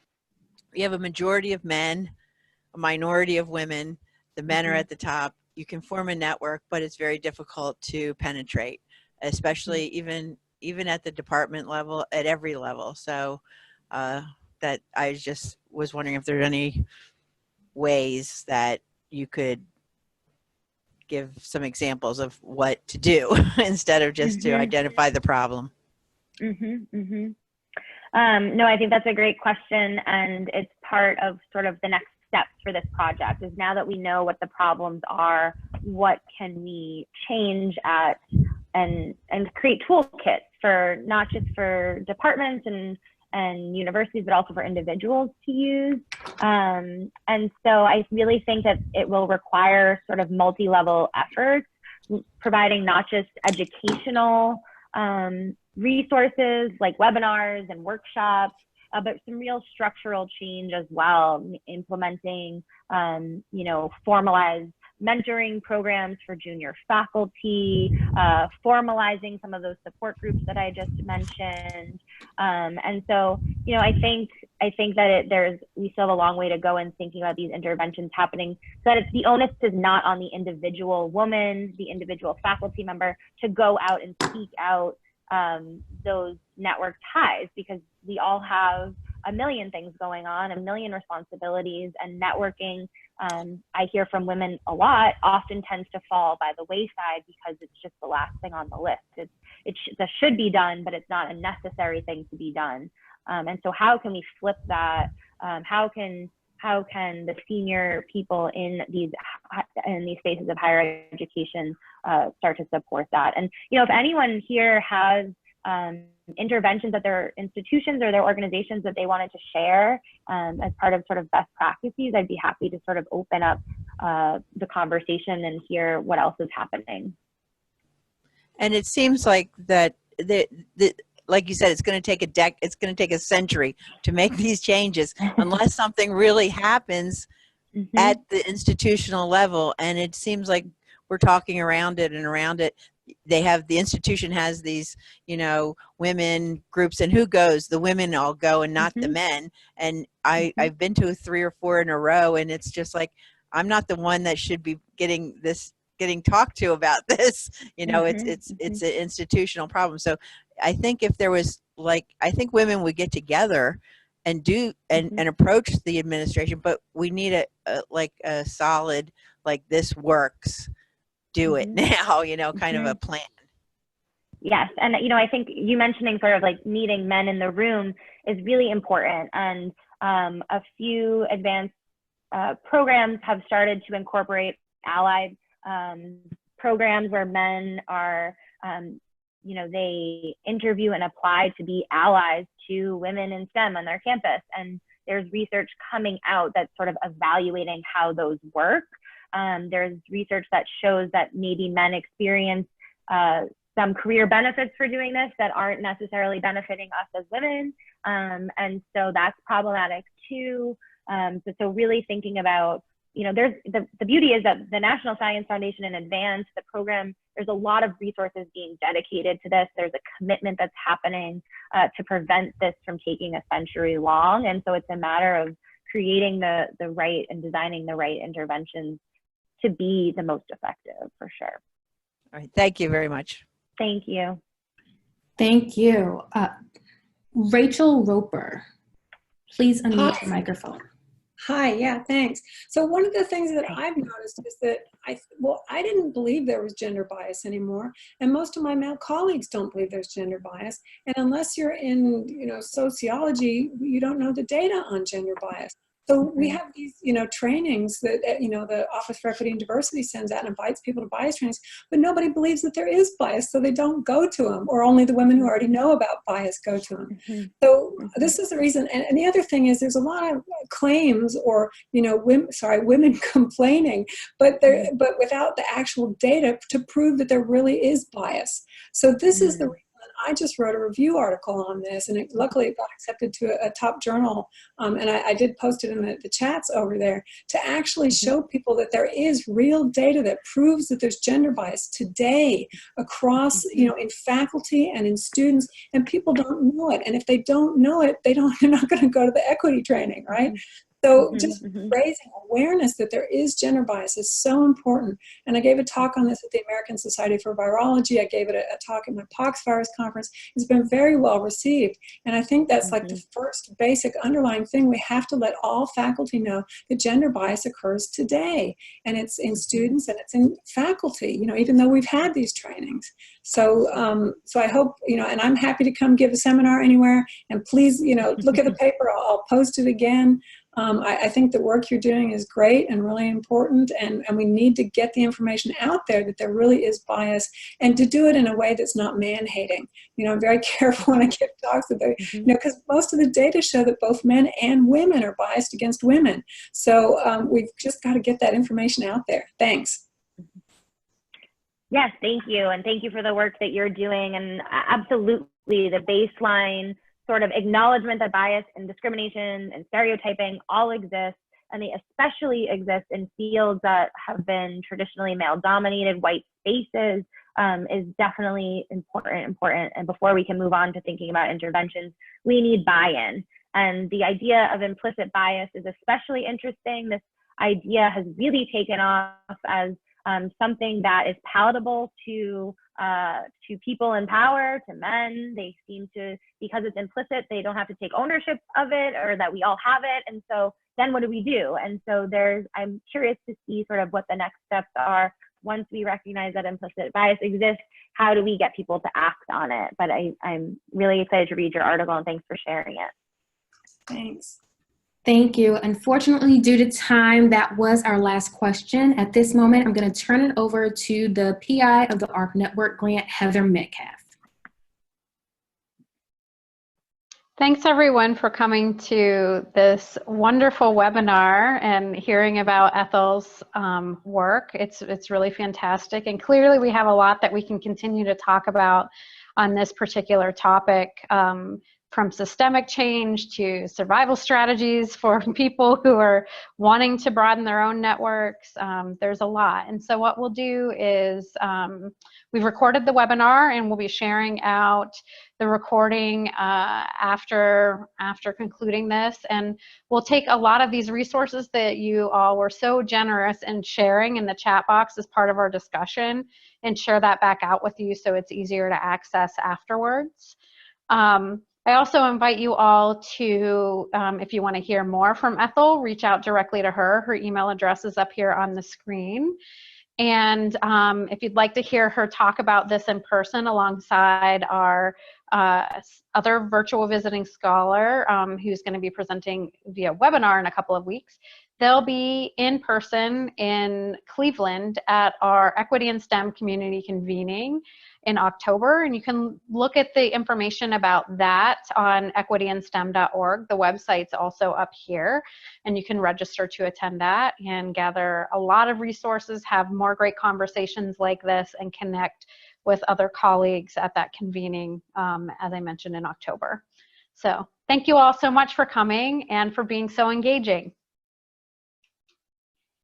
F: we have a majority of men, a minority of women. The men are at the top. You can form a network, but it's very difficult to penetrate, especially even at the department level, at every level. So that I just was wondering if there are any ways that you could give some examples of what to do instead of just to identify the problem.
B: No, I think that's a great question, and it's part of sort of the next steps for this project. Is now that we know what the problems are, what can we change at, and create toolkits for not just for departments and universities, but also for individuals to use. And so I really think that it will require sort of multi-level efforts, providing not just educational resources like webinars and workshops, but some real structural change as well, implementing, you know, formalized mentoring programs for junior faculty, formalizing some of those support groups that I just mentioned. And so, you know, I think that we still have a long way to go in thinking about these interventions happening, so that the onus is not on the individual woman, the individual faculty member to go out and seek out those network ties, because we all have a million things going on, a million responsibilities, and networking, I hear from women a lot, often tends to fall by the wayside because it's just the last thing on the list. It should be done, but it's not a necessary thing to be done. And so how can we flip that? How can the senior people in these spaces of higher education start to support that? And, you know, if anyone here has interventions at their institutions or their organizations that they wanted to share as part of sort of best practices, I'd be happy to sort of open up the conversation and hear what else is happening.
F: And it seems like that like you said, it's going to take a century to make these changes unless something really happens at the institutional level. And it seems like we're talking around it and around it. The institution has these, you know, women groups, and who goes? The women all go and not the men. And I've been to 3 or 4 in a row, and it's just like, I'm not the one that should be getting talked to about this. You know, it's an institutional problem. So I think if there was, like, I think women would get together and do and approach the administration, but we need a solid, like, this works, do it now, you know, kind of a plan.
B: Yes, and, you know, I think you mentioning sort of like meeting men in the room is really important. And a few advanced programs have started to incorporate allied programs where men are, you know, they interview and apply to be allies to women in STEM on their campus. And there's research coming out that's sort of evaluating how those work. There's research that shows that maybe men experience some career benefits for doing this that aren't necessarily benefiting us as women. And so that's problematic too. So really thinking about, you know, there's the beauty is that the National Science Foundation in Advance, the program, there's a lot of resources being dedicated to this. There's a commitment that's happening to prevent this from taking a century long. And so it's a matter of creating the right and designing the right interventions to be the most effective, for sure.
F: All right. Thank you very much.
B: Thank you.
A: Thank you. Rachel Roper, please unmute your microphone.
G: Hi, yeah, thanks. So one of the things that I've noticed is that I didn't believe there was gender bias anymore, and most of my male colleagues don't believe there's gender bias. And unless you're in, you know, sociology, you don't know the data on gender bias. So we have these, you know, trainings that, you know, the Office for Equity and Diversity sends out and invites people to bias trainings, but nobody believes that there is bias, so they don't go to them, or only the women who already know about bias go to them. So this is the reason. And the other thing is there's a lot of claims or, you know, women complaining, but without the actual data to prove that there really is bias. So this is the reason. I just wrote a review article on this, and luckily it got accepted to a top journal, and I did post it in the chats over there to actually show people that there is real data that proves that there's gender bias today across, you know, in faculty and in students, and people don't know it. And if they don't know it, they're not going to go to the equity training, right? So just raising awareness that there is gender bias is so important. And I gave a talk on this at the American Society for Virology. I gave it a talk at my pox virus conference. It's been very well received. And I think that's like the first basic underlying thing. We have to let all faculty know that gender bias occurs today. And it's in students and it's in faculty, you know, even though we've had these trainings. So, so I hope, you know, and I'm happy to come give a seminar anywhere. And please, you know, look at the paper. I'll post it again. I think the work you're doing is great and really important, and we need to get the information out there that there really is bias, and to do it in a way that's not man-hating. You know, I'm very careful when I give talks about, you know, because most of the data show that both men and women are biased against women. So we've just got to get that information out there. Thanks.
B: Yes, thank you. And thank you for the work that you're doing. And absolutely, the baseline sort of acknowledgement that bias and discrimination and stereotyping all exist, and they especially exist in fields that have been traditionally male-dominated, white spaces, is definitely important. And before we can move on to thinking about interventions, we need buy-in. And the idea of implicit bias is especially interesting. This idea has really taken off as something that is palatable to people in power, to men. They seem to, because it's implicit, they don't have to take ownership of it, or that we all have it. And so then what do we do? And so I'm curious to see sort of what the next steps are once we recognize that implicit bias exists. How do we get people to act on it? But I'm really excited to read your article, and thanks for sharing it.
G: Thanks.
A: Thank you. Unfortunately, due to time, that was our last question. At this moment, I'm going to turn it over to the PI of the ARC Network grant, Heather Metcalf.
H: Thanks everyone for coming to this wonderful webinar and hearing about Ethel's work. It's really fantastic, and clearly we have a lot that we can continue to talk about on this particular topic. From systemic change to survival strategies for people who are wanting to broaden their own networks. There's a lot. And so what we'll do is we've recorded the webinar, and we'll be sharing out the recording after concluding this. And we'll take a lot of these resources that you all were so generous in sharing in the chat box as part of our discussion, and share that back out with you so it's easier to access afterwards. I also invite you all to, if you want to hear more from Ethel, reach out directly to her. Her email address is up here on the screen. And if you'd like to hear her talk about this in person alongside our other virtual visiting scholar who's going to be presenting via webinar in a couple of weeks, they'll be in person in Cleveland at our Equity and STEM community convening in October, and you can look at the information about that on equityandstem.org. The website's also up here, and you can register to attend that and gather a lot of resources, have more great conversations like this, and connect with other colleagues at that convening, as I mentioned, in October. So thank you all so much for coming and for being so engaging.